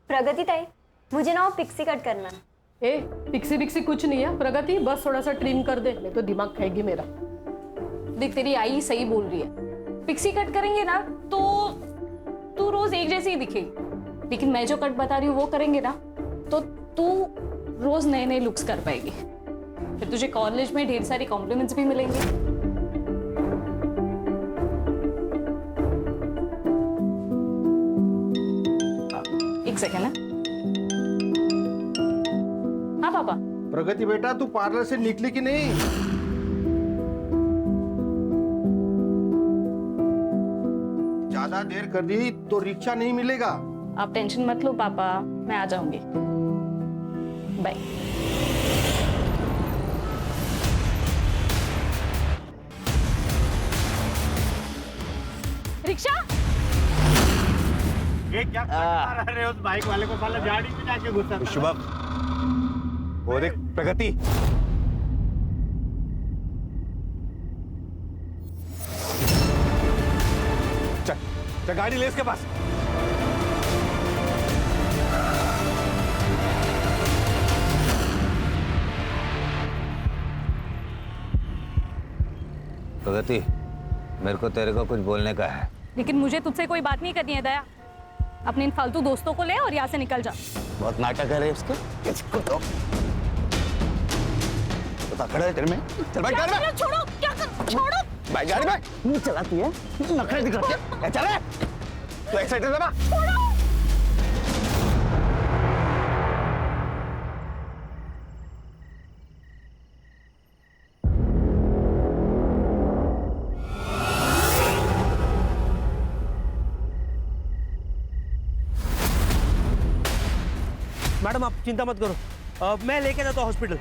प्रगति ताई, मुझे ना वो पिक्सी कट करना है। ए, पिक्सी बिक्सी कुछ नहीं है प्रगति, बस थोड़ा सा ट्रिम कर दे, नहीं तो दिमाग खाएगी मेरा। देख तेरी आई सही बोल रही है, पिक्सी कट करेंगे ना तो तू रोज एक जैसी ही दिखेगी, लेकिन मैं जो कट बता रही हूँ वो करेंगे ना तो तू रोज नए नए लुक्स कर पाएगी। फिर तुझे कॉलेज में ढेर सारी कॉम्प्लीमेंट्स भी मिलेंगे। एक सेकेंड है। हाँ पापा। प्रगति बेटा, तू पार्लर से निकली कि नहीं? ज्यादा देर कर दी तो रिक्शा नहीं मिलेगा। आप टेंशन मत लो पापा, मैं आ जाऊंगी। बाय। रिक्शा? ये क्या कर रहे हो? उस बाइक वाले को साला गाड़ी में जाके घुसा। शुभम, वो देख प्रगति। चल चल गाड़ी ले इसके पास। प्रगति, मेरे को तेरे को कुछ बोलने का है। लेकिन मुझे तुझसे कोई बात नहीं करनी है दया। अपने इन फालतू दोस्तों को ले और यहाँ से निकल जा। बहुत नाटक है रे इसके। इसको तो खड़ा है तेरे में। चल भाई गाड़ी में। छोड़ो, क्या कर? छोड़ो। भाई गाड़ी में। नहीं चलाती है, नखरे दिखाती है। चले तो एक साइड से दबा। मैडम आप चिंता मत करो, मैं लेके जाता हूँ हॉस्पिटल।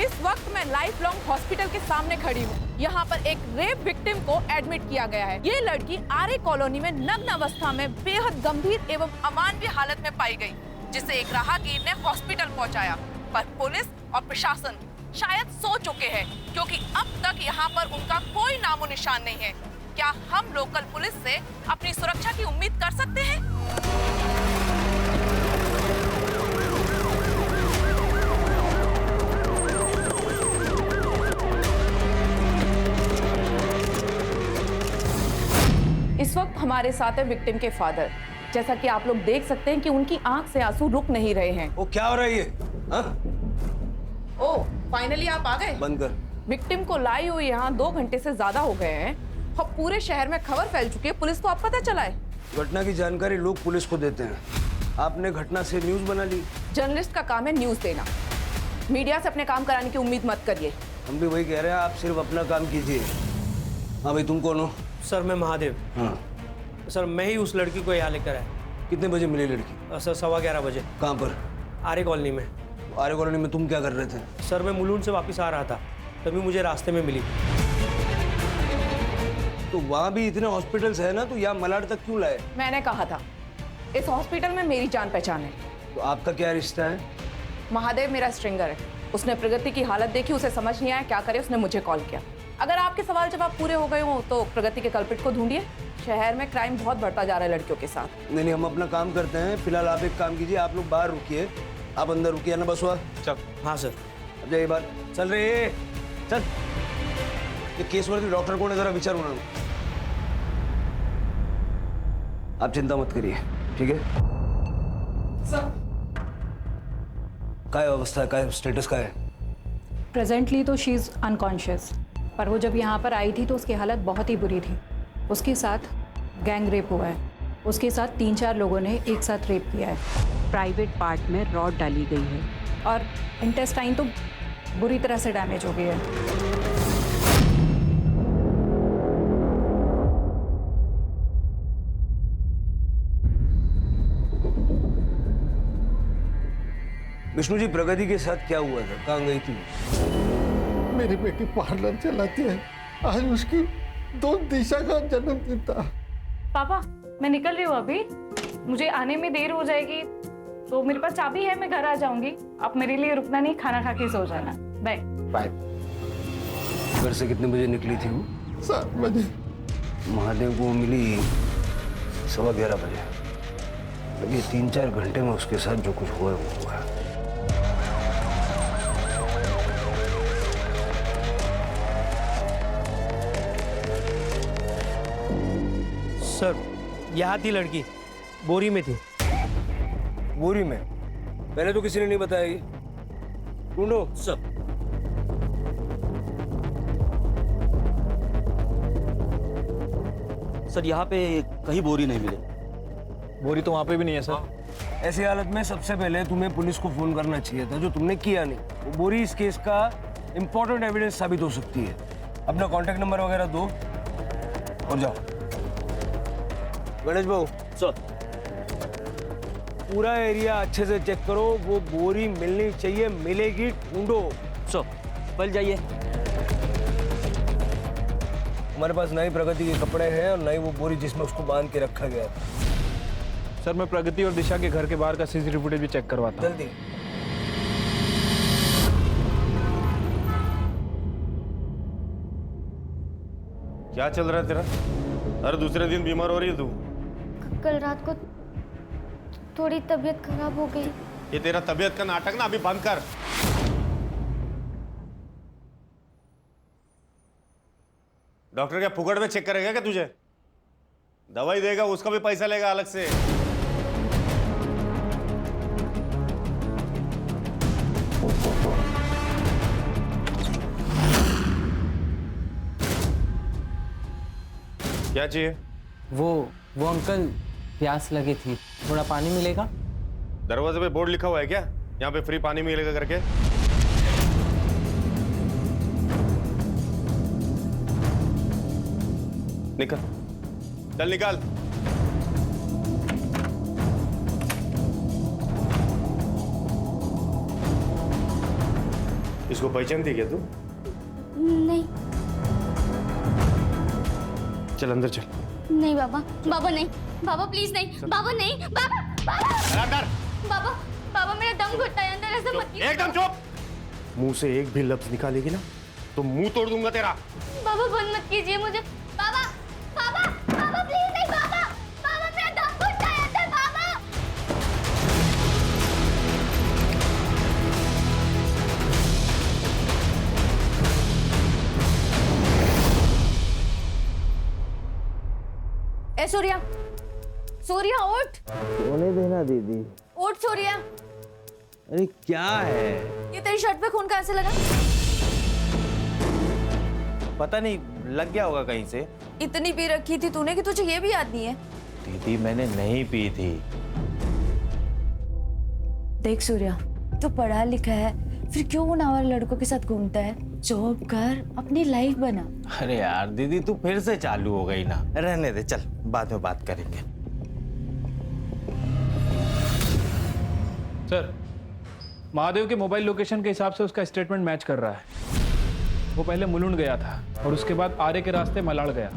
इस वक्त मैं लाइफ लॉन्ग हॉस्पिटल के सामने खड़ी हूँ। यहाँ पर एक रेप विक्टिम को एडमिट किया गया है। ये लड़की आर्य कॉलोनी में नग्न अवस्था में बेहद गंभीर एवं अमानवीय हालत में पाई गई, जिसे एक राहगीर ने हॉस्पिटल पहुँचाया। पर पुलिस और प्रशासन शायद सो चुके हैं, क्योंकि अब तक यहाँ पर उनका कोई नामो निशान नहीं है। क्या हम लोकल पुलिस से अपनी सुरक्षा की उम्मीद कर सकते हैं? इस वक्त हमारे साथ है विक्टिम के फादर। जैसा कि आप लोग देख सकते हैं कि उनकी आंख से आंसू रुक नहीं रहे हैं। वो क्या हो रहा है ये? ओह, फाइनली आप आ गए। बंद कर। विक्टिम को लाई हुई यहाँ 2 घंटे से ज्यादा हो गए हैं और पूरे शहर में खबर फैल चुकी है। पुलिस को अब पता चला है। घटना की जानकारी लोग पुलिस को देते हैं, आपने घटना से न्यूज बना ली। जर्नलिस्ट का काम है न्यूज देना, मीडिया से अपने काम कराने की उम्मीद मत करिए। हम भी वही कह रहे हैं, आप सिर्फ अपना काम कीजिए। हाँ भाई, तुम कौन हो? सर मैं महादेव। हाँ सर मैं ही उस लड़की को यहाँ लेकर आया। कितने बजे मिली लड़की? सर 11:15 बजे। कहाँ पर? आर्य कॉलोनी में। आर्य कॉलोनी में तुम क्या कर रहे थे? सर मैं मुलुंड से वापस आ रहा था, तभी मुझे रास्ते में मिली। तो वहाँ भी इतने हॉस्पिटल्स है ना, तो यहाँ मलाड तक क्यों लाए? मैंने कहा था इस हॉस्पिटल में मेरी जान पहचान है। तो आपका क्या रिश्ता है? महादेव मेरा स्ट्रिंगर है। उसने प्रगति की हालत देखी, उसे समझ नहीं आया क्या करे, उसने मुझे कॉल किया। अगर आपके सवाल जवाब पूरे हो गए हो तो प्रगति के कल्प्रिट को ढूंढिए। शहर में क्राइम बहुत बढ़ता जा रहा है लड़कियों के साथ। नहीं, हम अपना काम करते हैं। फिलहाल आप एक काम कीजिए, आप लोग बाहर रुकिए, आप अंदर रुकिए ना। बस हुआ? चल। हाँ सर। अब जाइए बात चल रही है। चल, ये केस वरती डॉक्टर कोण आहे जरा विचारू ना। आप चिंता मत करिए, ठीक है? सर काय अवस्था है, काय स्टेटस काय है? प्रेजेंटली तो शी इज़ अनकॉन्शियस, पर वो जब यहाँ पर आई थी तो उसकी हालत बहुत ही बुरी थी। उसके साथ गैंग रेप हुआ है, उसके साथ 3-4 लोगों ने एक साथ रेप किया है। प्राइवेट पार्ट में रॉड डाली गई है और इंटेस्टाइन तो बुरी तरह से डैमेज हो गई है। विष्णु जी, प्रगति के साथ क्या हुआ था? कहाँ गई थी? मेरी बेटी पार्लर चलाती है, आज उसकी 2 दिशा का जन्मदिन था। पापा मैं निकल रही हूँ अभी, मुझे आने में देर हो जाएगी, तो मेरे पास चाबी है, मैं घर आ जाऊंगी। आप मेरे लिए रुकना नहीं, खाना खा के सो जाना। Bye bye. घर से कितने बजे निकली थी वो? 7 बजे। महादेव को मिली 11:15 बजे। ये 3-4 घंटे में उसके साथ जो कुछ हुआ है वो हुआ है। सर, यहाँ थी लड़की, बोरी में थी। बोरी में? पहले तो किसी ने नहीं बताया ये। ढूंढो सब। सर, यहाँ पे कहीं बोरी नहीं मिले। बोरी तो वहाँ पे भी नहीं है सर। ऐसी हालत में सबसे पहले तुम्हें पुलिस को फोन करना चाहिए था, जो तुमने किया नहीं। वो बोरी इस केस का इंपॉर्टेंट एविडेंस साबित हो सकती है। अपना कांटेक्ट नंबर वगैरह दो और जाओ। गणेश बाबू सर, पूरा एरिया अच्छे से चेक करो, वो बोरी मिलनी चाहिए, मिलेगी, ढूंढो। सर पहले जाइए। हमारे पास ना ही प्रगति के कपड़े हैं और ना ही वो बोरी जिसमें उसको बांध के रखा गया था। सर, मैं प्रगति और दिशा के घर के बाहर का सीसीटीवी फुटेज भी चेक करवाता हूं। जल्दी। क्या चल रहा है तेरा? हर दूसरे दिन बीमार हो रही है तू। कल रात को थोड़ी तबीयत खराब हो गई। ये तेरा तबीयत का नाटक ना अभी बंद कर। डॉक्टर क्या फुकट में चेक करेगा क्या तुझे? दवाई देगा, उसका भी पैसा लेगा अलग से। क्या चाहिए? वो अंकल, प्यास लगी थी, थोड़ा पानी मिलेगा? दरवाजे पे बोर्ड लिखा हुआ है क्या, यहाँ पे फ्री पानी मिलेगा करके? निकल, चल निकाल। इसको पहचानती क्या तू? नहीं चल अंदर चल। नहीं बाबा, बाबा नहीं, बाबा प्लीज नहीं, बाबा नहीं, बाबा, बाबा, अंदर। बाबा, बाबा मेरा दम घुटता है, अंदर ऐसे मत कीजिए। एकदम चुप। मुंह से एक भी लफ्ज निकालेगी ना तो मुंह तोड़ दूंगा तेरा। बाबा बंद मत कीजिए मुझे, बाबा, बाबा, बाबा प्लीज नहीं, बाबा, बाबा मेरा दम घुटता है अंदर, बाबा। ए सूर्या, सूर्या उठ, सोने देना दीदी। उठ सूर्या। अरे क्या है? ये तेरी शर्ट पे खून कहाँ से लगा? पता नहीं, लग गया होगा कहीं से। इतनी पी रखी थी तूने कि तुझे ये भी याद नहीं है? दीदी मैंने नहीं पी थी। देख सूर्या, तू पढ़ा लिखा है, फिर क्यों उन आवारा लड़कों के साथ घूमता है? जॉब कर, अपनी लाइफ बना। अरे यार दीदी, तू फिर से चालू हो गई ना। रहने दे, चल बाद में बात करेंगे। सर, महादेव के मोबाइल लोकेशन के हिसाब से उसका स्टेटमेंट मैच कर रहा है। वो पहले मुलुंड गया था और उसके बाद आरे के रास्ते मलाड़ गया।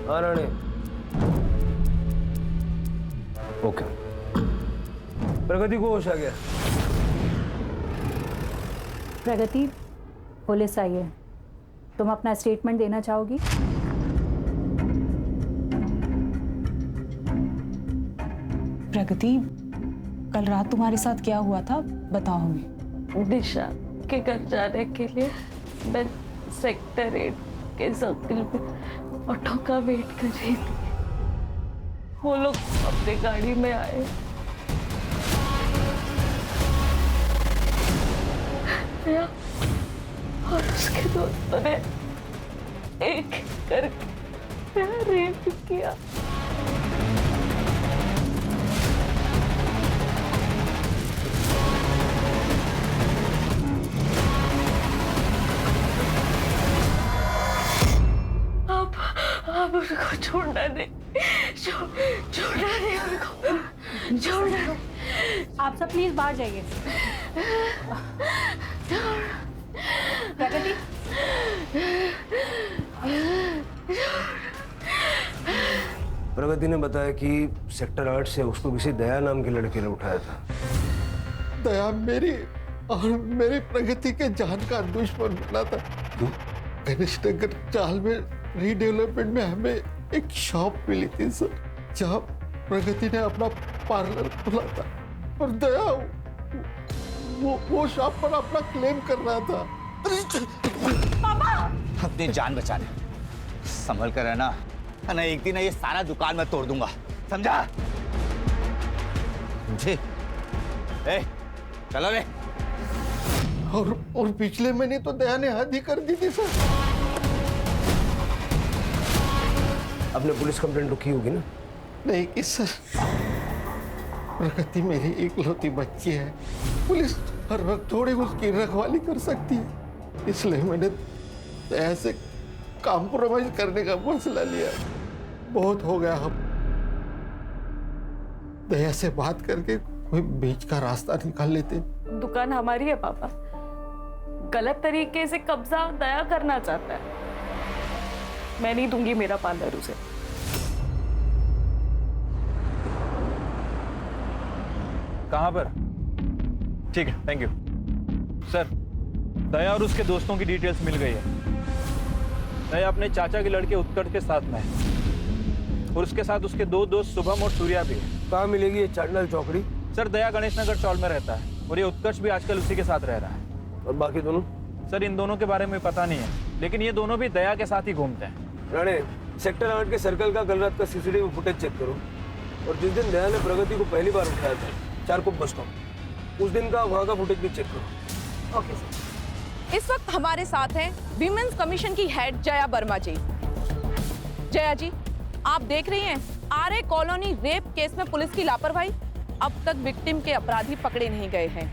हाँ राणे। ओके। प्रगति को होश आ गया। प्रगति, पुलिस आई है, तुम अपना स्टेटमेंट देना चाहोगी? प्रगति, कल रात तुम्हारे साथ क्या हुआ था बताओ हमें। दिशा के घर जाने के लिए मैं सेक्टर 8 के सर्किल पे ऑटो का वेट कर रही थी। वो लोग अपनी गाड़ी में आए, और उसके दोस्तों ने एक करके रेप किया। आप उनको छोड़ना नहीं, छोड़ना नहीं उनको, छोड़ना नहीं। आप सब प्लीज बाहर जाइए। प्रगति, प्रगति ने बताया कि सेक्टर 8 से उसको किसी दया नाम के लड़के ने उठाया था। दया मेरी और मेरी प्रगति के जान का दुश्मन बना था। गणेश नगर चाल में रीडेवलपमेंट में हमें एक शॉप मिली थी सर, जहाँ प्रगति ने अपना पार्लर खोला था और दया वो शॉप पर अपना क्लेम कर रहा था। अपनी जान बचा ले, संभल कर रहना, ना एक दिन ये सारा दुकान मैं तोड़ दूंगा, समझा? समझे? चलो रे। और पिछले महीने तो दया ने हद ही कर दी थी सर। आपने पुलिस कंप्लेंट लिखी होगी ना? नहीं कि सर, प्रगति मेरी इकलौती बच्ची है, पुलिस हर वक्त थोड़ी उसकी रखवाली कर सकती है, इसलिए मैंने दया से कॉम्प्रोमाइज करने का फैसला लिया। बहुत हो गया, हम दया से बात करके कोई बीच का रास्ता निकाल लेते। दुकान हमारी है पापा, गलत तरीके से कब्जा दया करना चाहता है। मैं नहीं दूंगी मेरा पार्लर उसे। कहाँ पर? ठीक है, थैंक यू सर। दया और उसके दोस्तों की डिटेल्स मिल गई है। दया अपने चाचा के लड़के उत्कर्ष के साथ में है और उसके साथ उसके दो दोस्त शुभम और सूर्या भी है। कहाँ मिलेगी ये चांडल चौकड़ी? सर दया गणेश नगर चौल में रहता है और ये उत्कर्ष भी आजकल उसी के साथ रह रहा है। और बाकी दोनों? सर इन दोनों के बारे में पता नहीं है, लेकिन ये दोनों भी दया के साथ ही घूमते हैं। राणे, सेक्टर 8 के सर्कल का कल रात का सीसीटीवी फुटेज चेक करो और जिस दिन दया ने प्रगति को पहली बार उठाया था चारकोप बस स्टॉप, उस दिन का वहाँ का फुटेज भी चेक करो। Okay sir. इस वक्त हमारे साथ हैं विमेंस कमीशन की हेड जया वर्मा जी। जया जी, आप देख रही हैं आरए कॉलोनी रेप केस में पुलिस की लापरवाही। अब तक विक्टिम के अपराधी पकड़े नहीं गए हैं।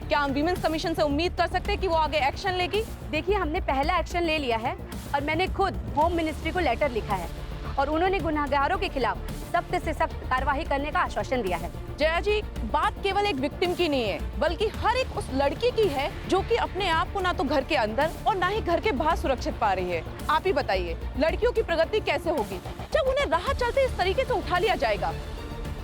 क्या हम विमेंस कमीशन से उम्मीद कर सकते हैं कि वो आगे एक्शन लेगी? देखिए, हमने पहला एक्शन ले लिया है और मैंने खुद होम मिनिस्ट्री को लेटर लिखा है और उन्होंने गुनहगारों के खिलाफ सख्त से सख्त कार्रवाई करने का आश्वासन दिया है। जया जी, बात केवल एक विक्टिम की नहीं है, बल्कि हर एक उस लड़की की है जो कि अपने आप को ना तो घर के अंदर और ना ही घर के बाहर सुरक्षित पा रही है। आप ही बताइए, लड़कियों की प्रगति कैसे होगी जब उन्हें राह चलते इस तरीके से उठा लिया जाएगा?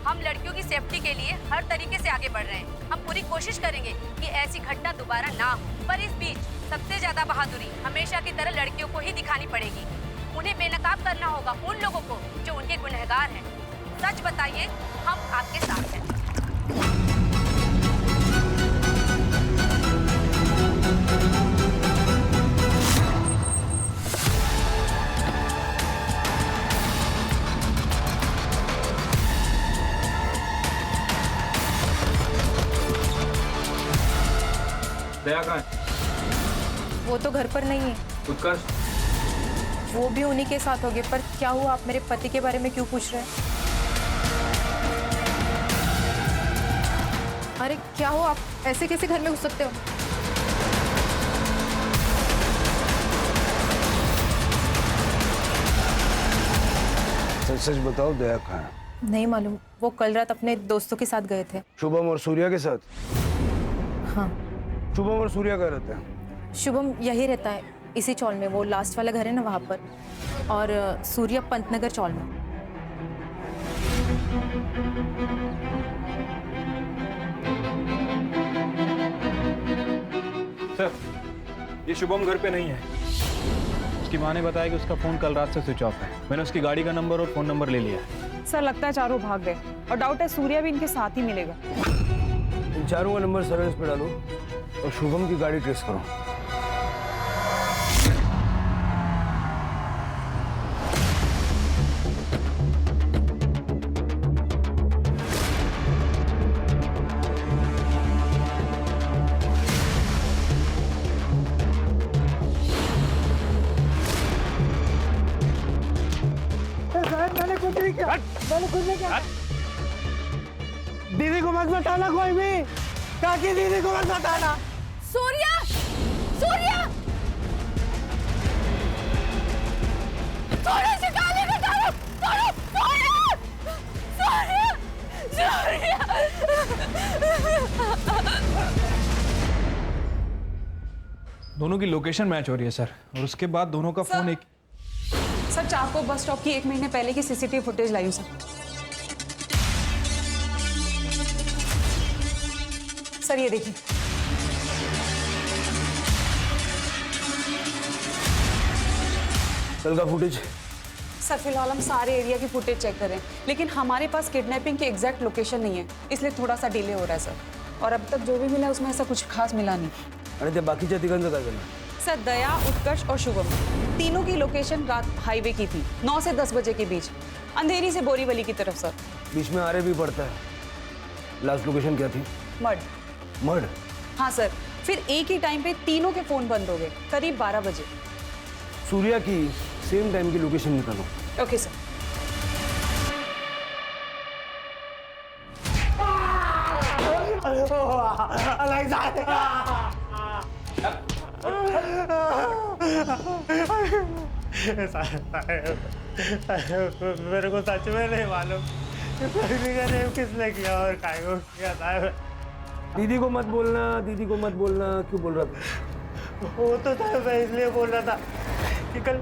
हम लड़कियों की सेफ्टी के लिए हर तरीके से आगे बढ़ रहे हैं। हम पूरी कोशिश करेंगे कि ऐसी घटना दोबारा ना हो, पर इस बीच सबसे ज्यादा बहादुरी हमेशा की तरह लड़कियों को ही दिखानी पड़ेगी। उन्हें बेनकाब करना होगा उन लोगों को जो उनके गुनहगार हैं। सच बताइए, हम आपके साथ हैं। दया कहाँ है? वो तो घर पर नहीं है। उत्कर्ष? वो भी उन्हीं के साथ होगे। पर क्या हुआ, आप मेरे पति के बारे में क्यों पूछ रहे हैं? अरे क्या हुआ, आप ऐसे कैसे घर में घुस सकते हो? सच सच बताओ, दया कहाँ है? नहीं मालूम, वो कल रात अपने दोस्तों के साथ गए थे। शुभम और सूर्या के साथ? हाँ। शुभम और सूर्या कहाँ रहता है? शुभम यही रहता है, इसी चौल में, वो लास्ट वाला घर है ना वहाँ पर। और सूर्या पंतनगर चौल में। सर, ये शुभम घर पे नहीं है। उसकी माँ ने बताया कि उसका फोन कल रात से स्विच ऑफ है। मैंने उसकी गाड़ी का नंबर और फोन नंबर ले लिया। सर लगता है चारों भाग गए और डाउट है सूर्या भी इनके साथ ही मिलेगा। इन चारों का नंबर सर्विस पे डालो और शुभम की गाड़ी ट्रेस करो। दीदी को मत बताना, कोई भी काकी दीदी को मत बताना। सूर्या! सूर्या! थोड़े से गाली में डालो! थोड़े! सूर्या! सूर्या! सूर्या! दोनों की लोकेशन मैच हो रही है सर, और उसके बाद दोनों का फोन एक। सर चारकोप बस स्टॉप की 1 महीने पहले की सीसीटीवी फुटेज लाई हूं सर। सर ये देखिए। कल का फुटेज सर फिलहाल हम सारे एरिया की फुटेज चेक कर रहे हैं, लेकिन हमारे पास किडनैपिंग की एग्जैक्ट लोकेशन नहीं है, इसलिए थोड़ा सा डिले हो रहा है सर। और अब तक जो भी मिला है उसमें ऐसा कुछ खास मिला नहीं। आणि त्या बाकीच्या तिघांचं काय झालं? सर दया, उत्कर्ष और शुभम तीनों की लोकेशन रात हाईवे की थी, 9 से 10 बजे के बीच, अंधेरी से बोरीवली की तरफ सर। बीच में आरे भी पड़ता है। लास्ट लोकेशन क्या थी? मड। मड? हाँ सर, फिर एक ही टाइम पे तीनों के फोन बंद हो गए, करीब 12 बजे। सूर्या की सेम टाइम की लोकेशन निकालो। Okay sir. मेरे को सच में नहीं मालूम किसने किया और काय को किया था। दीदी को मत बोलना, दीदी को मत बोलना। क्यों बोल रहा था? वो तो था, मैं इसलिए बोल रहा था कि कल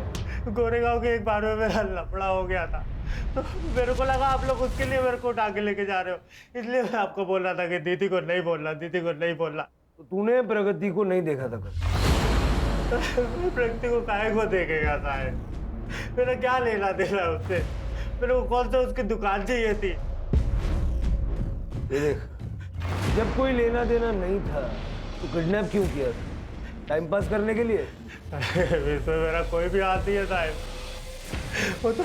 गोरेगांव के एक बार में मेरा लफड़ा हो गया था, तो मेरे को लगा आप लोग उसके लिए मेरे को उठा के लेके जा रहे हो, इसलिए मैं आपको बोल रहा था कि दीदी को नहीं बोलना, दीदी को नहीं बोलना। तो तूने प्रगति को नहीं देखा था कल? प्रगति को काहे को देखेगा साहब? मेरा क्या लेना देना है उससे? मेरे को कौन सा उसकी दुकान चाहिए थी? ये देख, जब कोई लेना देना नहीं था तो किडनैप क्यों किया था? टाइम पास करने के लिए? इसमें मेरा कोई भी हाथ नहीं है साहब। वो तो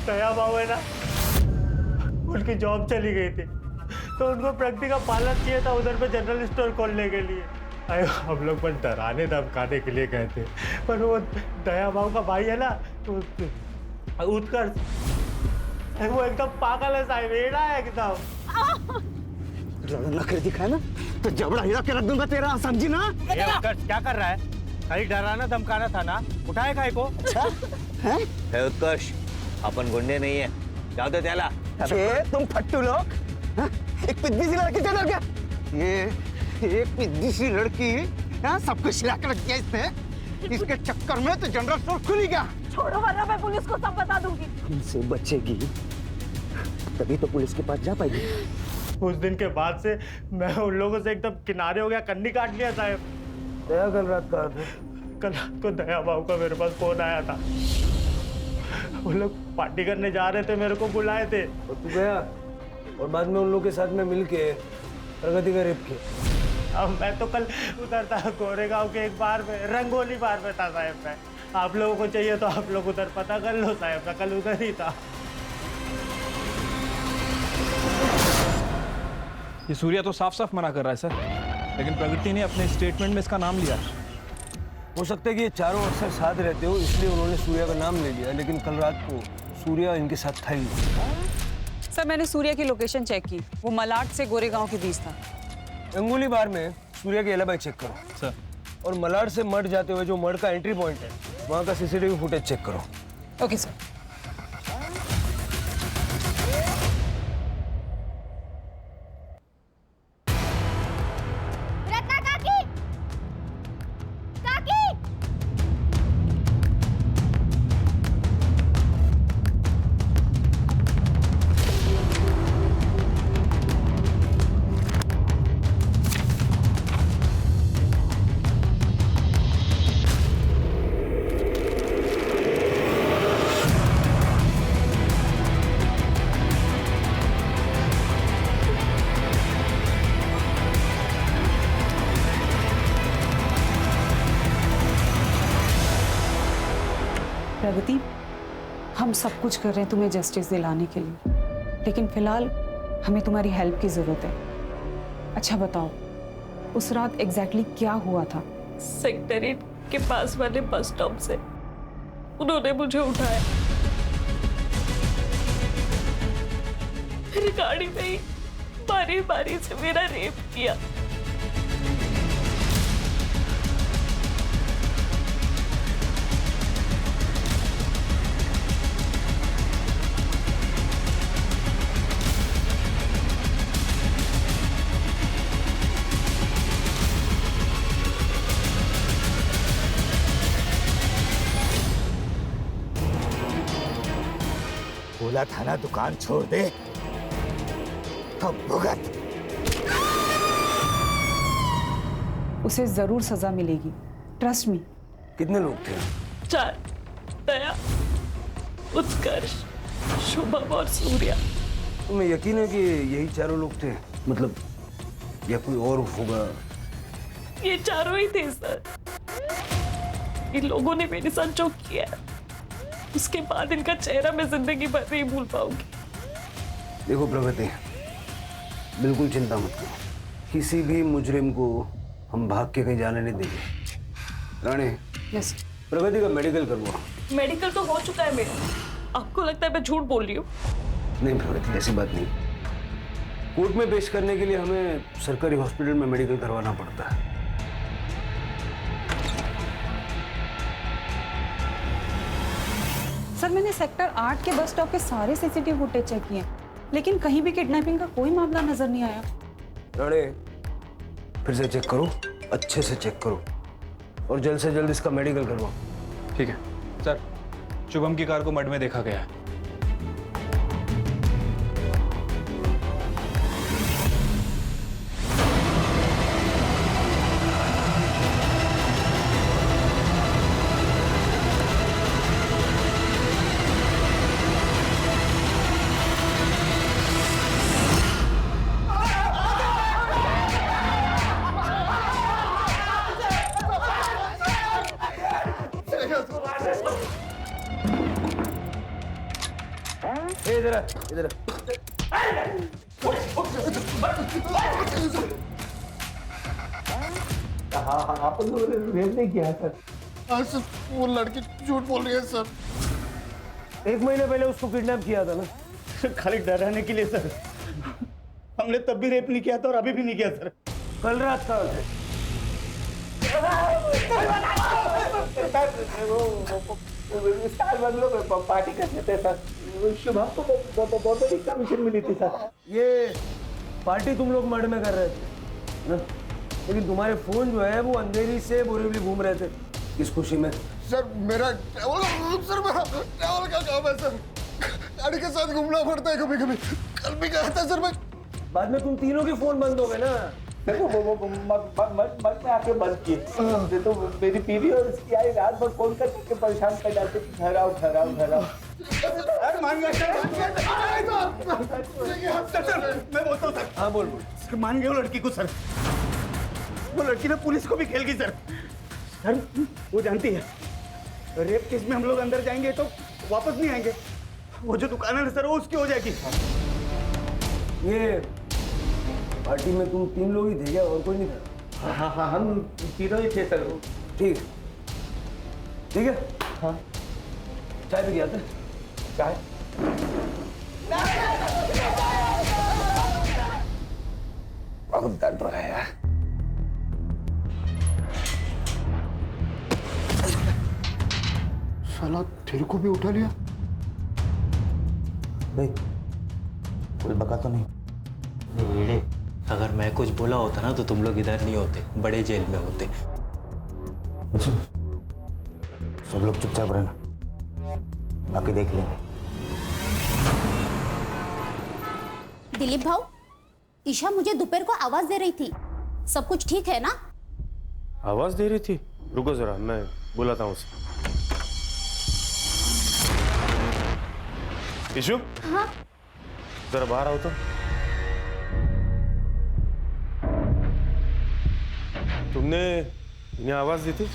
दया बाबू है ना, उनकी जॉब चली गई थी, तो उनको प्रगति का पालन किया था उधर पे जनरल स्टोर खोलने के लिए। हम लोग पर डराने धमकाने के लिए गए थे, पर वो दया बाबू का भाई है ना, तो उत्कर्ष, वो एकदम पागल है साहब, एड़ा है एकदम। नखरे दिखाए ना तो जबड़ा हिला के रख दूंगा तेरा, समझी ना? उत्कर्ष क्या कर रहा है? खाली डराना धमकाना था ना, उठाए काय को? है उत्कर्ष, अपन गुंडे नहीं है, जाओ दे त्याला। अरे तुम फट्टू लोग, हाँ? एक पिद्दी सी लड़की दे क्या? ये एक पिद्दी सी लड़की, हाँ, सब कुछ हिला के रख दिया इसने। इसके चक्कर में तो जनरल स्टोर खुल गया। छोड़ो वरना मैं पुलिस को सब बता दूंगी। तुमसे बचेगी तभी तो पुलिस के पास जा पाएगी। उस दिन के बाद से मैं उन लोगों से एकदम किनारे हो गया, कन्नी काट लिया साहब। दया कल रात कहाँ थे? कल रात को दया बाबू का मेरे पास फोन आया था, वो लोग पार्टी करने जा रहे थे, मेरे को बुलाए थे। और तू गया और बाद में उन लोगों के साथ में मिलके प्रगति का रेप किया। अब मैं तो कल उधर था गोरेगांव के एक बार में, रंगोली बार में था साहब। मैं, आप लोगों को चाहिए तो आप लोग उधर पता कर लो साहब, मैं कल उधर ही था। ये सूर्या तो साफ साफ मना कर रहा है सर, लेकिन प्रगति ने अपने स्टेटमेंट में इसका नाम लिया। हो सकता है कि ये चारों अक्सर साथ रहते हो, इसलिए उन्होंने सूर्या का नाम ले लिया, लेकिन कल रात को सूर्या इनके साथ था ही। सर मैंने सूर्या की लोकेशन चेक की, वो मलाड से गोरेगांव के बीच था। अंगुली बार में सूर्या के एलिबी चेक करो सर, और मलाड से मड जाते हुए जो मड का एंट्री पॉइंट है वहाँ का सीसीटीवी फुटेज चेक करो। Okay sir. प्रगति, हम सब कुछ कर रहे हैं तुम्हें जस्टिस दिलाने के लिए, लेकिन फिलहाल हमें तुम्हारी हेल्प की जरूरत है। अच्छा बताओ, उस रात एग्जैक्टली क्या हुआ था? सेक्टर 8 के पास वाले बस स्टॉप से उन्होंने मुझे उठाया, मेरी गाड़ी में ही बारी बारी से मेरा रेप किया। बोला था ना दुकान छोड़ दे, तब भुगत। उसे जरूर सजा मिलेगी, ट्रस्ट मी। कितने लोग थे? 4। दया, उत्कर्ष, शुभम और सूर्या। तुम्हें यकीन है कि यही चारों लोग थे? मतलब या कोई और होगा? ये चारों ही थे सर। इन लोगों ने मेरे साथ जो किया, उसके बाद इनका चेहरा मैं जिंदगी भर नहीं भूल पाऊंगी। देखो प्रगति, बिल्कुल चिंता मत करो, किसी भी मुजरिम को हम भाग के कहीं जाने नहीं देंगे। रानी, यस। प्रगति का मेडिकल करवाओ। मेडिकल तो हो चुका है मेरा। आपको लगता है मैं झूठ बोल रही हूँ? नहीं प्रगति, ऐसी बात नहीं। कोर्ट में पेश करने के लिए हमें सरकारी हॉस्पिटल में मेडिकल करवाना पड़ता है। सर, मैंने सेक्टर 8 के बस स्टॉप के सारे सीसीटीवी फुटेज चेक किए, लेकिन कहीं भी किडनैपिंग का कोई मामला नजर नहीं आया। राणे, फिर से चेक करो, अच्छे से चेक करो और जल्द से जल्द इसका मेडिकल करवाओ। ठीक है सर। शुभम की कार को मड में देखा गया है। इधर इधर आपन लोगों ने रेप नहीं किया सर। हाँ सर, वो लड़की झूठ बोल रही है सर। 1 महीने पहले उसको किडनैप किया था ना? खाली डराने के लिए सर। हमने तब भी रेप नहीं किया था और अभी भी नहीं किया सर। कल रात का पार्टी करते थे सर। शुभम को बहुत बड़ी कमीशन मिली थी सर। ये पार्टी तुम लोग मर्ड में कर रहे थे ना? लेकिन तुम्हारे फोन जो है वो अंधेरी से बोरीवली घूम रहे थे, किस खुशी में? सर मेरा ट्रैवल का काम है सर। गाड़ी के साथ घूमना पड़ता है कभी कभी। कल भी गया था सर मैं। बाद में तुम तीनों के फोन बंद हो गए ना? देखो मत में आके बंद किए तो मेरी बीवी और उसकी आई रात भर फोन करके परेशान कर जाते थे। घर आओ घर आओ घर आओ। मान गया सर। मैं बोलता हूँ सर। हाँ बोल। सर मान गए वो लड़की को सर। वो लड़की ना पुलिस को भी खेल गई सर। सर वो जानती है रेप केस में हम लोग अंदर जाएंगे तो वापस नहीं आएंगे। वो जो दुकान है सर वो उसकी हो जाएगी। ये पार्टी में तुम 3 लोग ही थे क्या, और कोई नहीं था? हाँ हम तीनों ही थे सर। ठीक ठीक है। हाँ चाय भी किया था? चाय बहुत दर्द रहा है यार। साला तेरे को भी उठा लिया? नहीं, कोई बका तो नहीं? नहीं, अगर मैं कुछ बोला होता ना तो तुम लोग इधर नहीं होते, बड़े जेल में होते। सब लोग चुपचाप रहना, बाकी देख लेंगे। दिलीप भाऊ, ईशा मुझे दोपहर को आवाज दे रही थी, सब कुछ ठीक है ना? आवाज दे रही थी? रुको जरा, मैं बुलाता हूँ उसे। ईशु? हाँ? जरा बाहर आओ तो। तुमने इन्हें आवाज दी थी?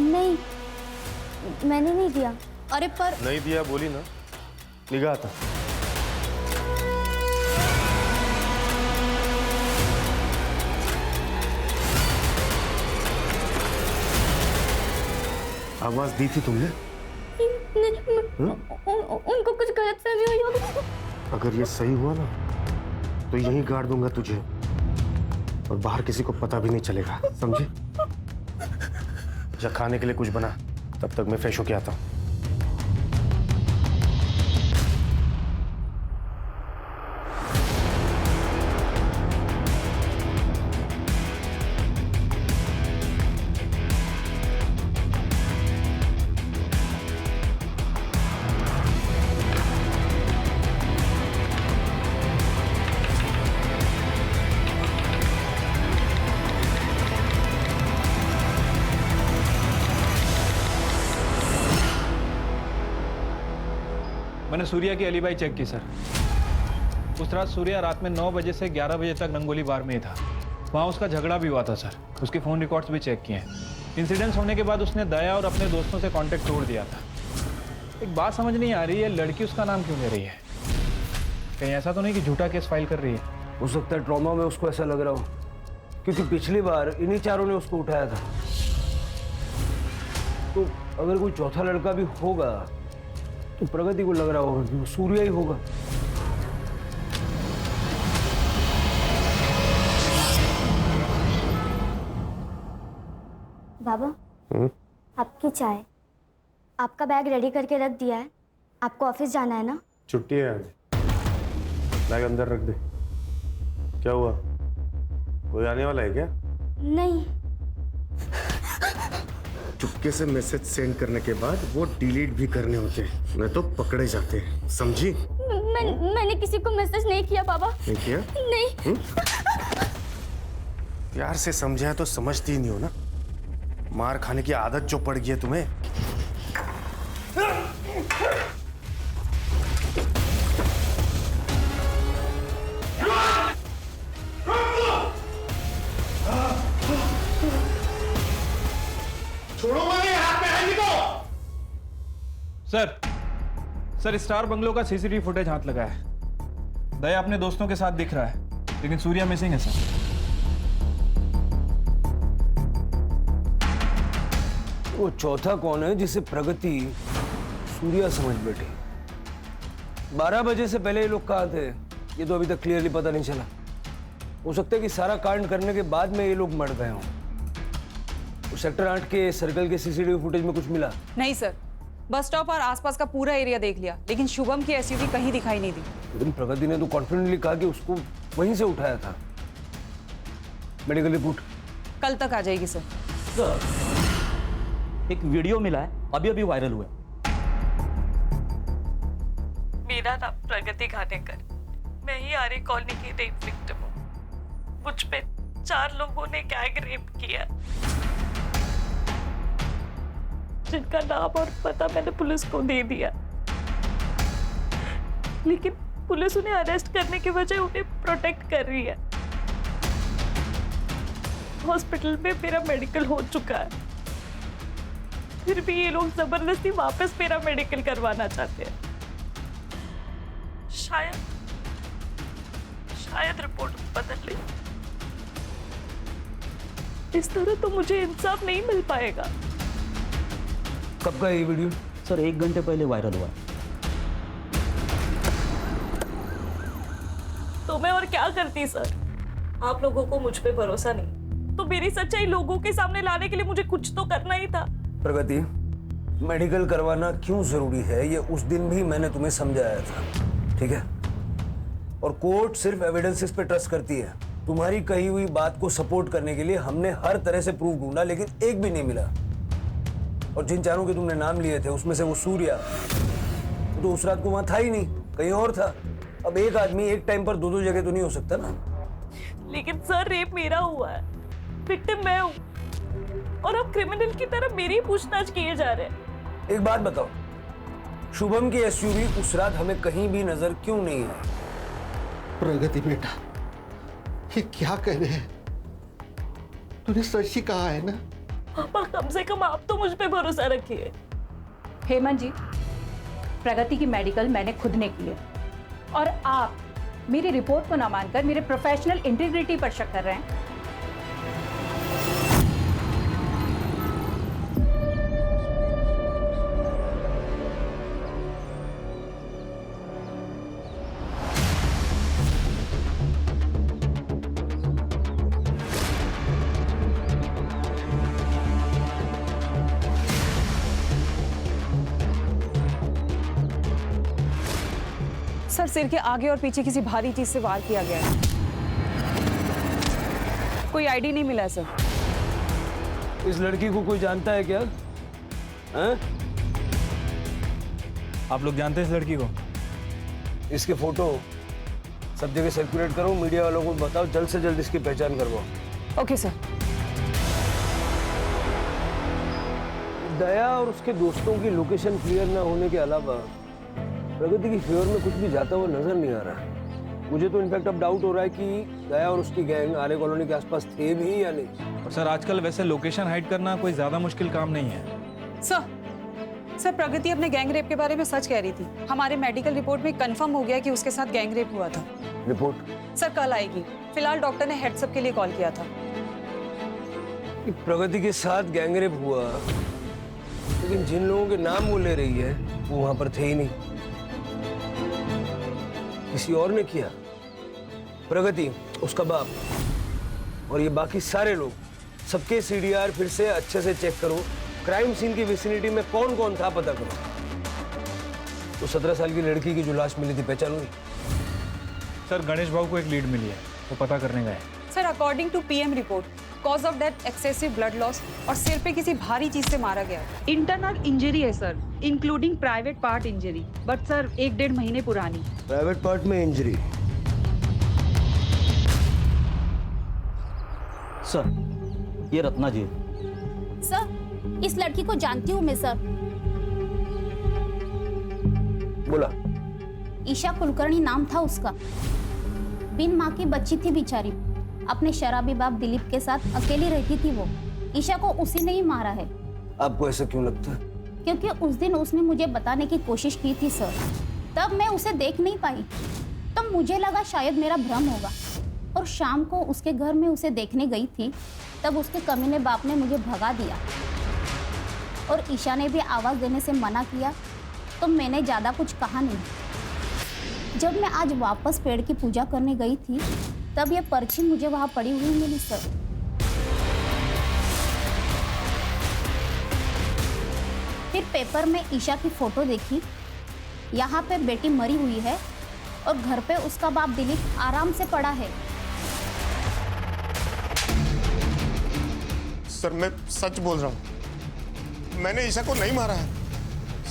नहीं, मैंने नहीं दिया। अरे पर नहीं दिया बोली ना, निगाह था। आवाज दी थी तुमने? उनको कुछ गलतफहमी हुई होगी। अगर ये सही हुआ ना तो यहीं गाड़ दूंगा तुझे और बाहर किसी को पता भी नहीं चलेगा, समझी? या खाने के लिए कुछ बना, तब तक मैं फ्रेश होके आता हूँ। मैंने सूर्या की एलिबाई चेक की सर। उस रात सूर्या रात में 9 बजे से 11 बजे तक रंगोली बार में ही था। वहाँ उसका झगड़ा भी हुआ था सर। उसके फ़ोन रिकॉर्ड्स भी चेक किए हैं। इंसिडेंट्स होने के बाद उसने दया और अपने दोस्तों से कांटेक्ट तोड़ दिया था। एक बात समझ नहीं आ रही है, लड़की उसका नाम क्यों ले रही है? कहीं ऐसा तो नहीं कि झूठा केस फाइल कर रही है? हो सकता है ट्रॉमा में उसको ऐसा लग रहा हो, क्योंकि पिछली बार इन्हीं चारों ने उसको उठाया था। तो अगर कोई चौथा लड़का भी होगा तो प्रगति को लग रहा होगा कि वो सूर्या ही होगा। बाबा, आपकी चाय। आपका बैग रेडी करके रख दिया है। आपको ऑफिस जाना है ना? छुट्टी है आज। बैग अंदर रख दे। क्या हुआ, कोई आने वाला है क्या? नहीं। चुपके से मैसेज सेंड करने के बाद वो डिलीट भी करने होते हैं, नहीं तो पकड़े जाते हैं, समझी? मैंने किसी को मैसेज नहीं किया बाबा। नहीं किया? नहीं। प्यार से समझाया तो समझती ही नहीं हो ना। मार खाने की आदत जो पड़ गई है तुम्हें। छोड़ो मुझे, हाथ में है निको। सर स्टार बंगलो का सीसीटीवी फुटेज हाथ लगा है। दया अपने दोस्तों के साथ दिख रहा है, लेकिन सूर्या मिसिंग है सर। वो चौथा कौन है जिसे प्रगति सूर्या समझ बैठी? 12 बजे से पहले ये लोग कहाँ थे, ये तो अभी तक क्लियरली पता नहीं चला। हो सकता है कि सारा कांड करने के बाद में ये लोग मर गए हों। सेक्टर 8 के सर्कल के सीसीटीवी फुटेज में कुछ मिला? नहीं सर, बस स्टॉप और आसपास का पूरा एरिया देख लिया, लेकिन शुभम की एसयूवी कहीं दिखाई नहीं दी। लेकिन प्रगति ने तो कॉन्फिडेंटली कहा कि उसको वहीं से उठाया था। मेडिकल रिपोर्ट कल तक आ जाएगी सर। एक वीडियो मिला है, अभी अभी वायरल हुआ है। मेरा नाम प्रगति खानेकर, मैं ही आर्य कॉलोनी की रेप विक्टिम हूँ। मुझ पे 4 लोगों ने गैंग रेप किया, जिनका नाम और पता मैंने पुलिस को दे दिया, लेकिन पुलिस उन्हें अरेस्ट करने के बजाय उन्हें प्रोटेक्ट कर रही है। हॉस्पिटल में मेरा मेडिकल हो चुका है, फिर भी ये लोग जबरदस्ती वापस मेरा मेडिकल करवाना चाहते हैं। शायद रिपोर्ट बदल ली। इस तरह तो मुझे इंसाफ नहीं मिल पाएगा। कब का ये वीडियो? सर 1 घंटे पहले वायरल हुआ। तो मैं और क्या करती सर? आप लोगों को मुझ पे भरोसा नहीं, तो मेरी सच्चाई लोगों के सामने लाने के लिए मुझे कुछ तो करना ही था। प्रगति, मेडिकल करवाना क्यों जरूरी है ये उस दिन भी मैंने तुम्हें समझाया था, ठीक है? और कोर्ट सिर्फ एविडेंसेस पे ट्रस्ट करती है। तुम्हारी कही हुई बात को सपोर्ट करने के लिए हमने हर तरह से प्रूफ ढूंढा, लेकिन एक भी नहीं मिला। और जिन चारों के तुमने नाम लिए थे उसमें से वो सूर्या तो उस रात को वहां था ही नहीं, कहीं और था। अब एक आदमी एक टाइम पर 2-2 जगह तो नहीं हो सकता ना। लेकिन सर रेप मेरा हुआ है, विक्टिम मैं हूँ, और अब क्रिमिनल की तरह मेरी पूछताछ किए जा रहे हैं। एक बात बताओ, शुभम की एसयूवी उस रात हमें कहीं भी नजर क्यों नहीं आई? प्रगति बेटा, ये क्या कह रहे हैं? तूने सच ही कहा है ना? पापा कम से कम आप तो मुझ पे भरोसा रखिए। हेमंत जी, प्रगति की मेडिकल मैंने खुद ने की है, और आप मेरी रिपोर्ट को ना मानकर मेरे प्रोफेशनल इंटीग्रिटी पर शक कर रहे हैं। सर सिर के आगे और पीछे किसी भारी चीज से वार किया गया है। कोई आईडी नहीं मिला सर। इस लड़की को कोई जानता है क्या? हैं? आप लोग जानते हैं इस लड़की को? इसके फोटो सब जगह सर्कुलेट करो, मीडिया वालों को बताओ, जल्द से जल्द इसकी पहचान करवाओ। Okay sir. दया और उसके दोस्तों की लोकेशन क्लियर ना होने के अलावा प्रगति की फेवर में कुछ भी जाता हुआ नजर नहीं आ रहा। मुझे तो इनफैक्ट अब डाउट हो रहा है कि दया और उसकी गैंग आर्य कॉलोनी के आसपास थे भी या नहीं। और सर आजकल वैसे लोकेशन हाइड करना कोई ज्यादा मुश्किल काम नहीं है। सर प्रगति अपने गैंग रेप के बारे में सच कह रही थी। हमारे मेडिकल रिपोर्ट में कंफर्म हो गया कि उसके साथ गैंग रेप हुआ था। रिपोर्ट सर कल आएगी। फिलहाल डॉक्टर ने हेड्सअप के लिए कॉल किया था। प्रगति के साथ गैंगरेप हुआ, लेकिन जिन लोगों के नाम वो ले रही है वो वहां पर थे ही नहीं। किसी और ने किया। प्रगति, उसका बाप और ये बाकी सारे लोग, सबके सीडीआर फिर से अच्छे से चेक करो। क्राइम सीन की विसिनिटी में कौन कौन था पता करो। तो 17 साल की लड़की की जो लाश मिली थी पहचान हुई? सर गणेश भाऊ को एक लीड मिली है, वो पता करने गए। Sir according to PM report, cause of death excessive blood loss और सिर पे किसी भारी चीज से मारा गया। इंटरनल इंजरी है sir, including private part injury, but sir 1-1.5 महीने पुरानी। प्राइवेट पार्ट में इंजरी? सर ये रत्ना जी। सर इस लड़की को जानती हूँ मैं सर। बोला। ईशा कुलकर्णी नाम था उसका। बिन माँ की बच्ची थी बेचारी। अपने शराबी बाप दिलीप के साथ अकेली रहती थी वो। ईशा को उसी ने ही मारा है। आपको ऐसा क्यों लगता है? क्योंकि उस दिन उसने मुझे बताने की कोशिश की थी सर। तब मैं उसे देख नहीं पाई, तब मुझे लगा शायद मेरा भ्रम होगा। और शाम को उसके घर में उसे देखने गई थी, तब उसके कमीने बाप ने मुझे भगा दिया और ईशा ने भी आवाज़ देने से मना किया, तो मैंने ज़्यादा कुछ कहा नहीं। जब मैं आज वापस पेड़ की पूजा करने गई थी, तब ये पर्ची मुझे वहाँ पड़ी हुई मिली सर। फिर पेपर में ईशा की फोटो देखी। यहाँ पे बेटी मरी हुई है और घर पे उसका बाप दिलीप आराम से पड़ा है। सर मैं सच बोल रहा हूँ, मैंने ईशा को नहीं मारा है।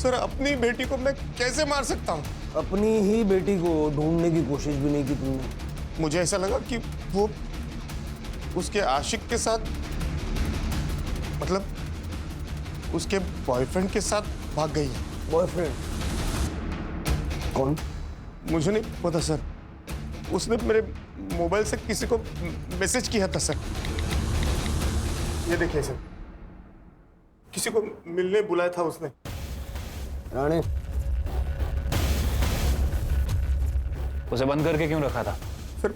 सर अपनी बेटी को मैं कैसे मार सकता हूँ? अपनी ही बेटी को ढूंढने की कोशिश भी नहीं की तुमने? मुझे ऐसा लगा कि वो उसके आशिक के साथ, मतलब उसके बॉयफ्रेंड के साथ भाग गई है। बॉयफ्रेंड कौन? मुझे नहीं पता सर। उसने मेरे मोबाइल से किसी को मैसेज किया था सर। ये देखिए सर, किसी को मिलने बुलाया था उसने। राणे, उसे बंद करके क्यों रखा था? सर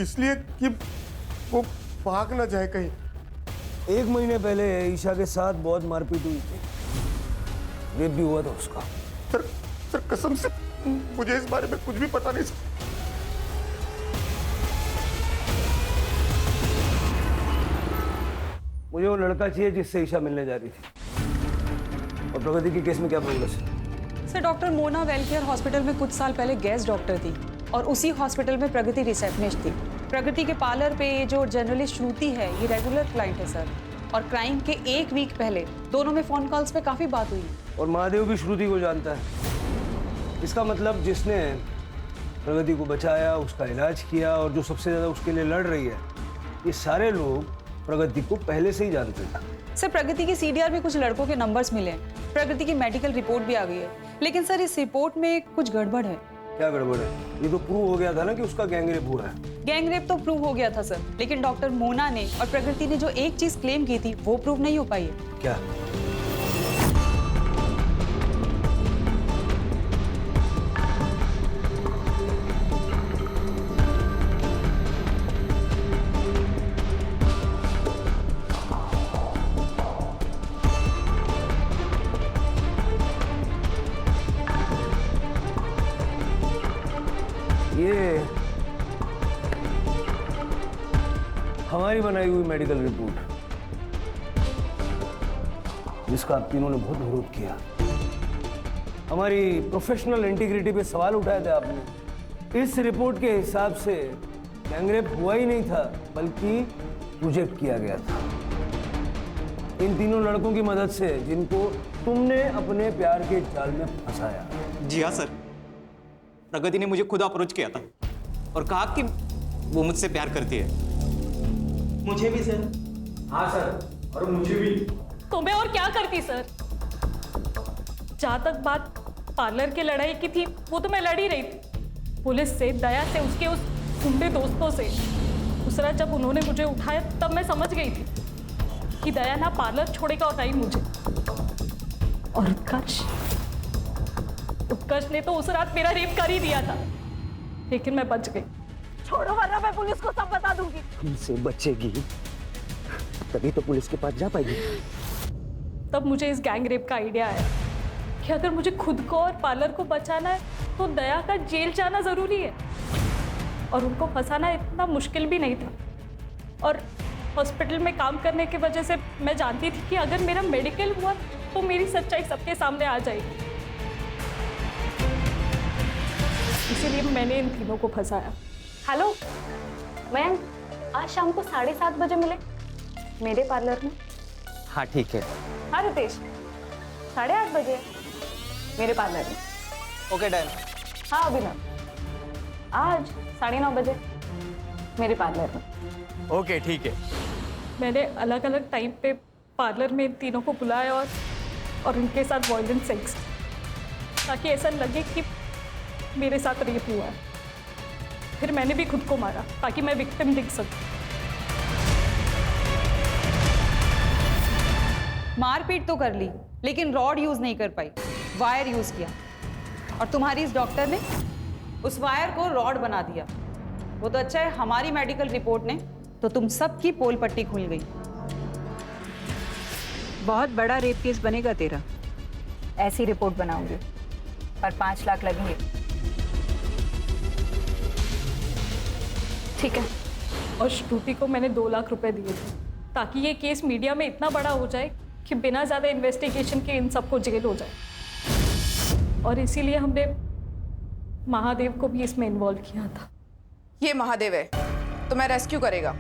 इसलिए कि वो भाग ना जाए कहीं। 1 महीने पहले ईशा के साथ बहुत मारपीट हुई थी, रेप भी हुआ था उसका। सर कसम से मुझे इस बारे में कुछ भी पता नहीं सर। मुझे वो लड़का चाहिए जिससे ईशा मिलने जा रही थी। और प्रगति की केस में क्या प्रोग्रेस है? सर डॉक्टर मोना वेलकेयर हॉस्पिटल में कुछ साल पहले गेस्ट डॉक्टर थी और उसी हॉस्पिटल में प्रगति रिसेप्शनिस्ट थी। प्रगति के पार्लर पे ये जो जर्नलिस्ट श्रुति है, ये रेगुलर क्लाइंट है सर। और क्राइम के 1 वीक पहले दोनों में फोन कॉल्स पे काफी बात हुई। और महादेव भी श्रुति को जानता है। इसका मतलब जिसने प्रगति को बचाया, उसका इलाज किया और जो सबसे ज्यादा उसके लिए लड़ रही है, ये सारे लोग प्रगति को पहले से ही जानते थे। सर प्रगति के सीडीआर में कुछ लड़कों के नंबर्स मिले हैं। प्रगति की मेडिकल रिपोर्ट भी आ गई है, लेकिन सर इस रिपोर्ट में कुछ गड़बड़ है। क्या गड़बड़ है? ये तो प्रूव हो गया था ना कि उसका गैंगरेप हुआ है। गैंगरेप तो प्रूव हो गया था सर, लेकिन डॉक्टर मोना ने और प्रगति ने जो एक चीज क्लेम की थी वो प्रूव नहीं हो पाई है। क्या? ये हमारी बनाई हुई मेडिकल रिपोर्ट, जिसका आप तीनों ने बहुत विरोध किया। हमारी प्रोफेशनल इंटीग्रिटी पे सवाल उठाए थे आपने। इस रिपोर्ट के हिसाब से गैंगरेप हुआ ही नहीं था, बल्कि प्रोजेक्ट किया गया था इन तीनों लड़कों की मदद से, जिनको तुमने अपने प्यार के जाल में फंसाया। जी हाँ सर, प्रगति ने मुझे खुद अप्रोच किया था और कहा कि वो मुझसे प्यार करती है। मुझे भी सर। हाँ सर, और मुझे भी। तो मैं और क्या करती सर? जहां तक बात पार्लर की लड़ाई की थी वो तो मैं लड़ ही रही थी, पुलिस से, दया से, उसके उस गुंडे दोस्तों से। उस रात जब उन्होंने मुझे उठाया तब मैं समझ गई थी कि दया ना पार्लर छोड़ेगा और ना ही मुझे। और उत्कर्ष ने तो उस रात मेरा रेप कर ही दिया था, लेकिन मैं बच गई। छोड़ो वरना मैं पुलिस को सब बता दूंगी। हमसे बचेगी तभी तो पुलिस के पास जा पाएगी। तब मुझे इस गैंग रेप का आइडिया आया कि अगर मुझे खुद को और पार्लर को बचाना है तो दया का जेल जाना जरूरी है, और उनको फंसाना इतना मुश्किल भी नहीं था। और हॉस्पिटल में काम करने की वजह से मैं जानती थी कि अगर मेरा मेडिकल हुआ तो मेरी सच्चाई सबके सामने आ जाएगी, इसीलिए मैंने इन तीनों को फंसाया। हेलो मैम, आज शाम को 7:30 बजे मिले मेरे पार्लर में। हाँ ठीक है। हाँ रितेश, 8:30 बजे मेरे पार्लर में। Okay done. हाँ अभिनव, आज 9:30 बजे मेरे पार्लर में। ओके ठीक है। मैंने अलग अलग टाइम पे पार्लर में इन तीनों को बुलाया और उनके साथ वायलेंट सेक्स, ताकि ऐसा लगे कि मेरे साथ रेप हुआ है। फिर मैंने भी खुद को मारा ताकि मैं विक्टिम दिख सकूं। मारपीट तो कर ली लेकिन रॉड यूज नहीं कर पाई, वायर यूज किया। और तुम्हारी इस डॉक्टर ने उस वायर को रॉड बना दिया। वो तो अच्छा है हमारी मेडिकल रिपोर्ट ने तो तुम सबकी पोल पट्टी खुल गई। बहुत बड़ा रेप केस बनेगा तेरा। ऐसी रिपोर्ट बनाऊंगी, पर 5 लाख लगेंगे। ठीक है। और श्रुति को मैंने 2 लाख रुपए दिए थे ताकि ये केस मीडिया में इतना बड़ा हो जाए कि बिना ज़्यादा इन्वेस्टिगेशन के इन सबको जेल हो जाए। और इसीलिए हमने महादेव को भी इसमें इन्वॉल्व किया था। ये महादेव है तो मैं रेस्क्यू करेगा।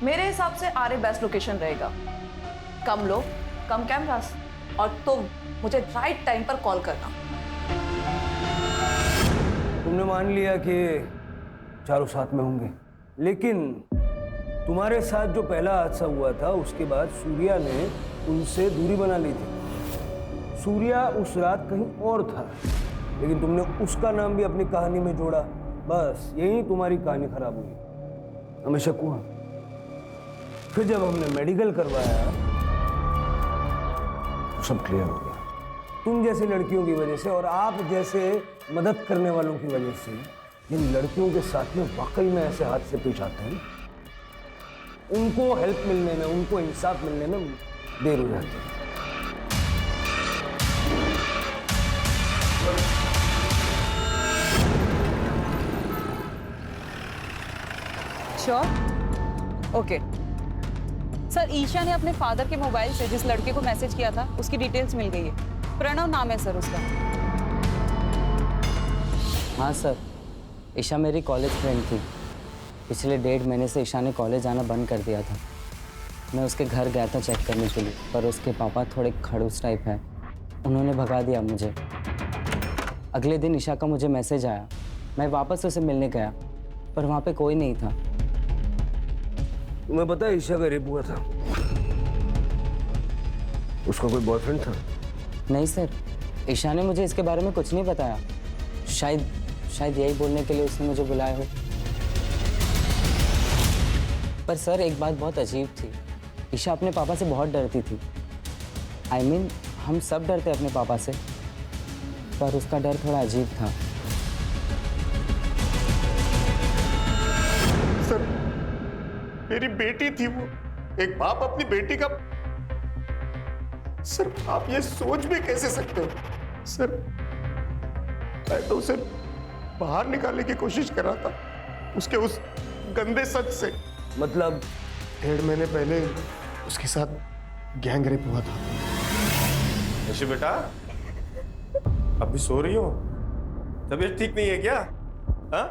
मेरे हिसाब से आरे बेस्ट लोकेशन रहेगा। कम लोग, कम कैमरास, और तुम मुझे राइट टाइम पर कॉल करना। तुमने मान लिया कि चारों साथ में होंगे, लेकिन तुम्हारे साथ जो पहला हादसा हुआ था उसके बाद सूर्या ने उनसे दूरी बना ली थी। सूर्या उस रात कहीं और था, लेकिन तुमने उसका नाम भी अपनी कहानी में जोड़ा। बस यही तुम्हारी कहानी खराब हुई। हमेशा कुआं। फिर जब हमने मेडिकल करवाया तो सब क्लियर हो गया। तुम जैसी लड़कियों की वजह से और आप जैसे मदद करने वालों की वजह से जिन लड़कियों के साथ में वाकई में ऐसे हादसे पेश आते हैं, उनको हेल्प मिलने में, उनको इंसाफ मिलने में देर हो जाती है। श्योर? ओके सर, ईशा ने अपने फादर के मोबाइल से जिस लड़के को मैसेज किया था उसकी डिटेल्स मिल गई है। प्रणव नाम है सर उसका। हाँ सर, ईशा मेरी कॉलेज फ्रेंड थी। पिछले 1.5 महीने से ईशा ने कॉलेज आना बंद कर दिया था। मैं उसके घर गया था चेक करने के लिए, पर उसके पापा थोड़े खड़ूस टाइप हैं, उन्होंने भगा दिया मुझे। अगले दिन ईशा का मुझे मैसेज आया, मैं वापस उसे मिलने गया, पर वहाँ पे कोई नहीं था। तुम्हें पता है ईशा का रेप हुआ था? उसका कोई बॉयफ्रेंड था? नहीं सर, ईशा ने मुझे इसके बारे में कुछ नहीं बताया। शायद यही बोलने के लिए उसने मुझे बुलाया हो। पर सर एक बात बहुत अजीब थी, ईशा अपने पापा से बहुत डरती थी। I mean, हम सब डरते अपने पापा से, पर उसका डर थोड़ा अजीब था। सर, मेरी बेटी थी वो। एक बाप अपनी बेटी का। सर आप ये सोच भी कैसे सकते हो? सर मैं तो उसे बाहर निकालने की कोशिश कर रहा था उसके उस गंदे सच से। मतलब 1.5 महीने पहले उसके साथ गैंग रेप हुआ था। ऋषि बेटा, अभी सो रही हो? तबीयत ठीक नहीं है क्या? हाँ,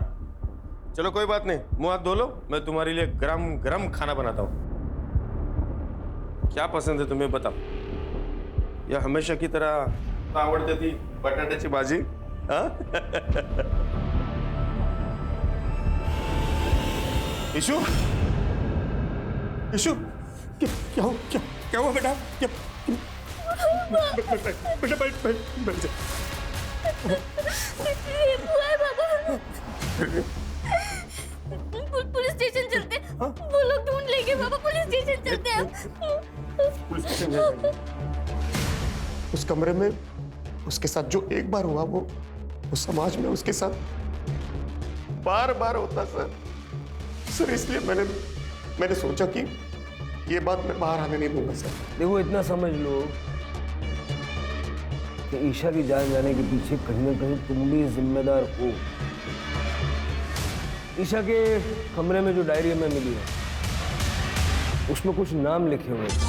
चलो कोई बात नहीं, मुंह हाथ धो लो, मैं तुम्हारे लिए गरम गरम खाना बनाता हूँ। क्या पसंद है तुम्हें बताओ? या हमेशा की तरह आवड़ती थी बटाट्याची भाजी? हाँ? ईशु, ईशु, क्या हुआ बेटा? बेटा बैठ जा। पुलिस स्टेशन चलते, वो लोग ढूंढ लेंगे पापा, पुलिस स्टेशन चलते हैं। पुलिस स्टेशन जाएंगे। उस कमरे में उसके साथ जो एक बार हुआ वो समाज में उसके साथ बार बार होता सर। इसलिए मैंने सोचा कि ये बात मैं बाहर आने नहीं दूंगा सर। देखो इतना समझ लो कि ईशा की जान जाने के पीछे कहीं ना कहीं तुम भी जिम्मेदार हो। ईशा के कमरे में जो डायरी हमें मिली है उसमें कुछ नाम लिखे हुए हैं।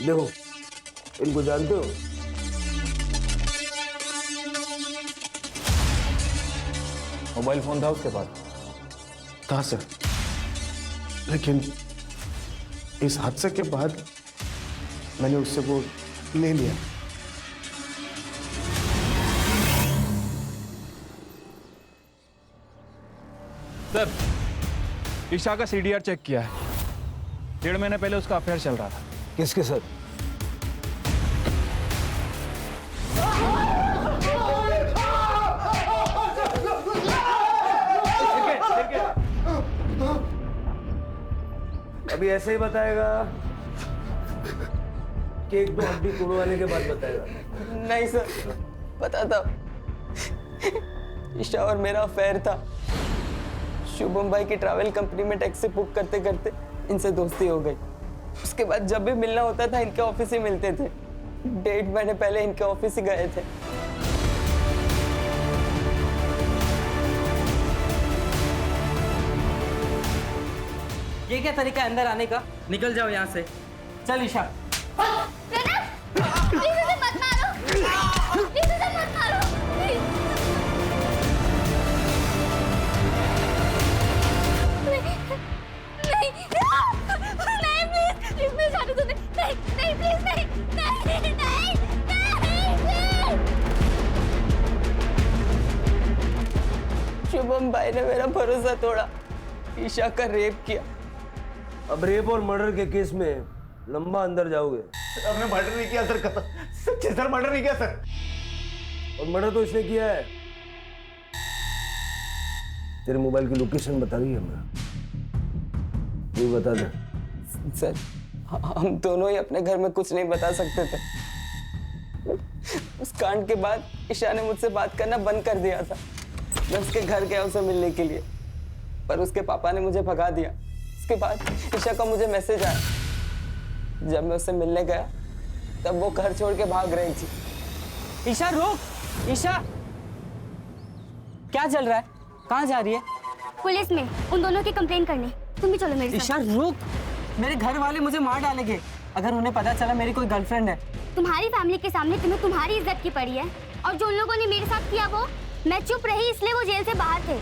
देखो इनको जानते हो? मोबाइल फोन था उसके पास? था सर, लेकिन इस हादसे के बाद मैंने उससे वो ले लिया। सर, ईशा का सीडीआर चेक किया है। 1.5 महीने पहले उसका अफेयर चल रहा था। किसके साथ? अभी ऐसे ही बताएगा कि एक दो हड्डी तोड़वाने के बाद बताएगा? नहीं सर, पता था। ईशा और मेरा अफेयर था। शुभम भाई की ट्रैवल कंपनी में टैक्सी बुक करते करते इनसे दोस्ती हो गई। उसके बाद जब भी मिलना होता था इनके ऑफिस ही मिलते थे। 1.5 महीने पहले इनके ऑफिस ही गए थे। ये क्या तरीका है अंदर आने का? निकल जाओ यहाँ से। चल ईशा। प्लीज उसे मत मारो, प्लीज उसे मत मारो, प्लीज। नहीं प्लीज मेरे शादी तो नहीं प्लीज नहीं। शुभम भाई ने मेरा भरोसा तोड़ा, ईशा का रेप किया। अब रेप और मर्डर के केस में लंबा अंदर जाओगे। हमने मर्डर नहीं किया सर, सच्चे सर मर्डर नहीं किया सर। और मर्डर तो इसने किया है। तेरे मोबाइल की लोकेशन बता दी हमें, ये बता दे। सर हम दोनों ही अपने घर में कुछ नहीं बता सकते थे। उस कांड के बाद ईशा ने मुझसे बात करना बंद कर दिया था। मैं उसके घर गया उसे मिलने के लिए, पर उसके पापा ने मुझे भगा दिया। उसके बाद ईशा का मुझे मैसेज आया। जब मैं उससे मिलने गया तब वो घर छोड़ के भाग रही थी। ईशा रुक! ईशा क्या चल रहा है? कहाँ जा रही है? पुलिस में उन दोनों की कंप्लेन करने। तुम भी चलो मेरे ईशा साथ। रुक! मेरे घर वाले मुझे मार डालेंगे अगर उन्हें पता चला मेरी कोई गर्लफ्रेंड है। तुम्हारी फैमिली के सामने तुम्हें तुम्हारी इज्जत की पड़ी है, और जो उन लोगों ने मेरे साथ किया वो मैं चुप रही इसलिए वो जेल से बाहर थे,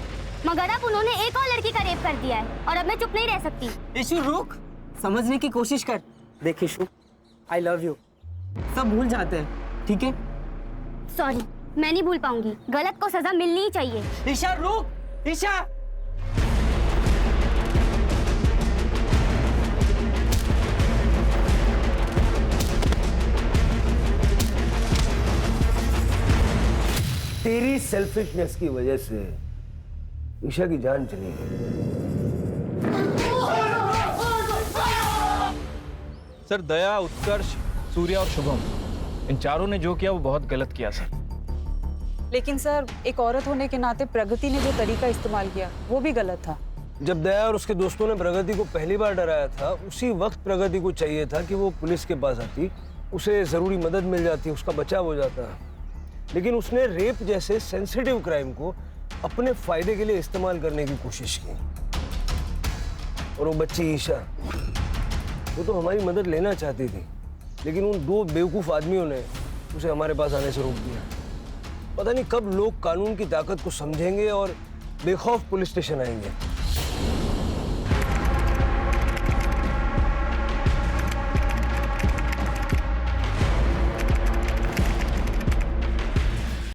मगर अब उन्होंने एक और लड़की का रेप कर दिया है और अब मैं चुप नहीं रह सकती। ईशु रुक! समझने की कोशिश कर। देख ईशु, आई लव यू। सब भूल जाते हैं, ठीक है? सॉरी, मैं नहीं भूल पाऊंगी। गलत को सजा मिलनी ही चाहिए। ईशा रुक! ईशा! तेरी सेल्फिशनेस की वजह से ईशा की जान चली गई। सर दया, उत्कर्ष, सूर्या और शुभम, इन चारों ने जो किया वो बहुत गलत किया सर। लेकिन सर एक औरत होने के नाते प्रगति ने जो तरीका इस्तेमाल किया वो भी गलत था। जब दया और उसके दोस्तों ने प्रगति को पहली बार डराया था, उसी वक्त प्रगति को चाहिए था कि वो पुलिस के पास आती, उसे जरूरी मदद मिल जाती, उसका बचाव हो जाता। लेकिन उसने रेप जैसे सेंसिटिव क्राइम को अपने फायदे के लिए इस्तेमाल करने की कोशिश की। और वो बच्ची ईशा, वो तो हमारी मदद लेना चाहती थी, लेकिन उन दो बेवकूफ आदमियों ने उसे हमारे पास आने से रोक दिया। पता नहीं कब लोग कानून की ताकत को समझेंगे और बेखौफ पुलिस स्टेशन आएंगे।